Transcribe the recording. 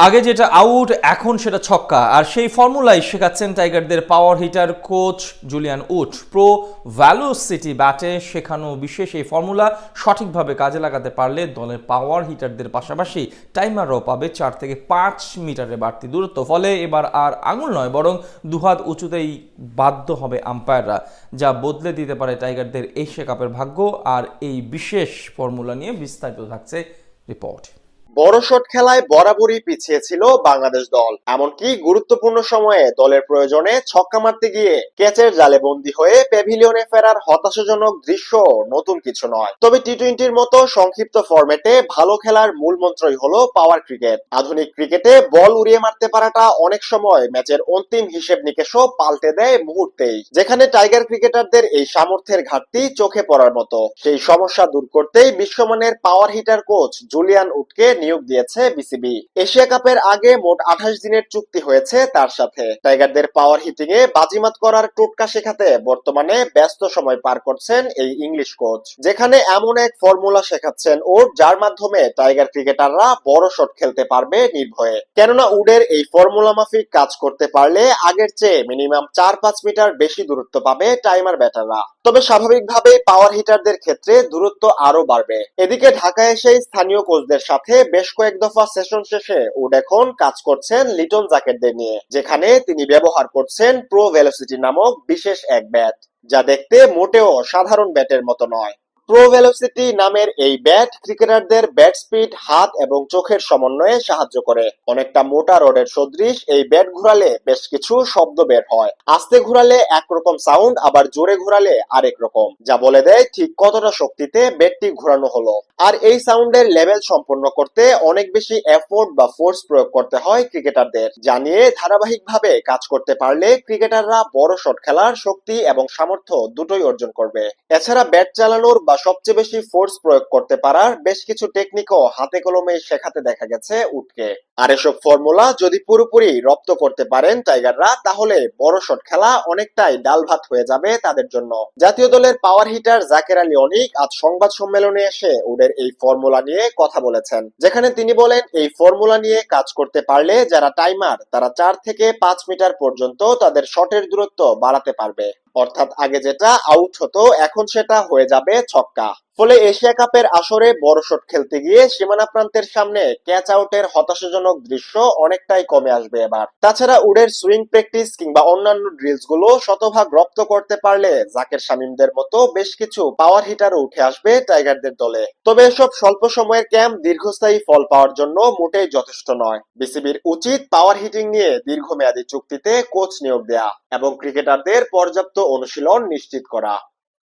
আগে যেটা আউট এখন সেটা ছক্কা, আর সেই ফর্মুলাই শেখাচ্ছেন টাইগারদের power hitter coach Julian Wood. Pro velocity ব্যাটে শেখানো বিশেষ এই ফর্মুলা সঠিকভাবে কাজে লাগাতে পারলে দলের পাওয়ার হিটারদের পাশাপাশি টাইমারও পাবে 4 থেকে 5 মিটারের বাড়তি দূরত্ব। ফলে এবার আর আঙুল নয়, বরং দুহাত উঁচুতেই বাধ্য হবে আম্পায়াররা, যা বদলে দিতে পারে টাইগারদের এশিয়া কাপের ভাগ্য। আর এই বিশেষ ফর্মুলা নিয়ে বিস্তারিত থাকছে রিপোর্ট। বড় শট খেলায় বরাবরই পিছিয়ে ছিল বাংলাদেশ দল। এমনকি গুরুত্বপূর্ণ সময়ে দলের প্রয়োজনে ছক্কা মারতে গিয়ে ক্যাচের জালে বন্দী হয়ে প্যাভিলিয়নে ফেরার হতাশাজনক দৃশ্য নতুন কিছু নয়। তবে টি-টোয়েন্টির মতো সংক্ষিপ্ত ফরম্যাটে ভালো খেলার মূল মন্ত্রই হলো পাওয়ার ক্রিকেট। আধুনিক ক্রিকেটে বল উড়িয়ে মারতে পারাটা অনেক সময় ম্যাচের অন্তিম হিসেব নিকেশও পাল্টে দেয় মুহূর্তেই। যেখানে টাইগার ক্রিকেটারদের এই সামর্থ্যের ঘাটতি চোখে পড়ার মতো, সেই সমস্যা দূর করতেই বিশ্বমানের পাওয়ার হিটার কোচ জুলিয়ান উডকে নিয়োগ দিয়েছে বিসিবি। এশিয়া কাপের আগে মোট 28 দিনের চুক্তি হয়েছে তার সাথে। টাইগারদের পাওয়ার হিটিং এ বাজিমাত করার টোটকা শেখাতে বর্তমানে ব্যস্ত সময় পার করছেন এই ইংলিশ কোচ, যেখানে এমন এক ফর্মুলা শেখাচ্ছেন উড যার মাধ্যমে টাইগার ক্রিকেটাররা বড় শট খেলতে পারবে নির্ভয়ে। কেননা উডের এই ফর্মুলা মাফিক কাজ করতে পারলে আগের চেয়ে মিনিমাম 4-5 মিটার বেশি দূরত্ব পাবে টাইমার ব্যাটাররা। তবে স্বাভাবিকভাবেই পাওয়ার হিটারদের ক্ষেত্রে দূরত্ব আরো বাড়বে। এদিকে ঢাকায় এসে স্থানীয় কোচদের সাথে বেশ কয়েক দফা সেশন শেষে উড এখন কাজ করছেন লিটন জাকেরদের নিয়ে, যেখানে তিনি ব্যবহার করছেন প্রো ভেলোসিটি নামক বিশেষ এক ব্যাট, যা দেখতে মোটেও সাধারণ ব্যাটের মতো নয়। প্রো ভেলোসিটি নামের এই ব্যাট ক্রিকেটারদের ব্যাট স্পিড, হাত এবং চোখের সমন্বয়ে সাহায্য করে। অনেকটা মোটা রডের সদৃশ এই ব্যাট ঘোরালে বেশ কিছু শব্দ বের হয়। আস্তে ঘোরালে একরকম সাউন্ড, আবার জোরে ঘোরালে আরেক রকম, যা বলে দেয় ঠিক কতটা শক্তিতে ব্যাটটি ঘোরানো হলো। আর এই সাউন্ডের লেভেল সম্পন্ন করতে অনেক বেশি এফোর্ট বা ফোর্স প্রয়োগ করতে হয় ক্রিকেটারদের, যা নিয়ে ধারাবাহিকভাবে কাজ করতে পারলে ক্রিকেটাররা বড় শট খেলার শক্তি এবং সামর্থ্য দুটোই অর্জন করবে। এছাড়া ব্যাট চালানোর বা সবচেয়ে বেশি ফোর্স প্রয়োগ করতে পারার বেশ কিছু টেকনিকও হাতে কলমে শেখাতে দেখা গেছে উডকে। আর এসব ফর্মুলা যদি পুরোপুরি রপ্ত করতে পারেন টাইগাররা, তাহলে বড় শট খেলা অনেকটাই ডাল ভাত হয়ে যাবে তাদের জন্য। জাতীয় দলের পাওয়ার হিটার জাকের আলী অনিক আজ সংবাদ সম্মেলনে এসে উডের এই ফর্মুলা নিয়ে কথা বলেছেন, যেখানে তিনি বলেন এই ফর্মুলা নিয়ে কাজ করতে পারলে যারা টাইমার তারা 4 থেকে 5 মিটার পর্যন্ত তাদের শটের দূরত্ব বাড়াতে পারবে। অর্থাৎ আগে যেটা আউট হতো এখন সেটা হয়ে যাবে ছক্কা। ফলে এশিয়া কাপের আসরে বড় শট খেলতে গিয়ে সীমানা প্রান্তের সামনে ক্যাচ আউটের হতাশাজনক দৃশ্য অনেকটাই কমে আসবে এবার। তাছাড়া উডের সুইং প্র্যাকটিস কিংবা অন্যান্য ড্রিলস গুলো শতভাগ রপ্ত করতে পারলে জাকের শামীমদের মতো বেশ কিছু পাওয়ার হিটারও উঠে আসবে টাইগারদের দলে। তবে এসব স্বল্প সময়ের ক্যাম্প দীর্ঘস্থায়ী ফল পাওয়ার জন্য মোটেই যথেষ্ট নয়। বিসিবির উচিত পাওয়ার হিটিং নিয়ে দীর্ঘমেয়াদী চুক্তিতে কোচ নিয়োগ দেয়া এবং ক্রিকেটারদের পর্যাপ্ত অনুশীলন নিশ্চিত করা।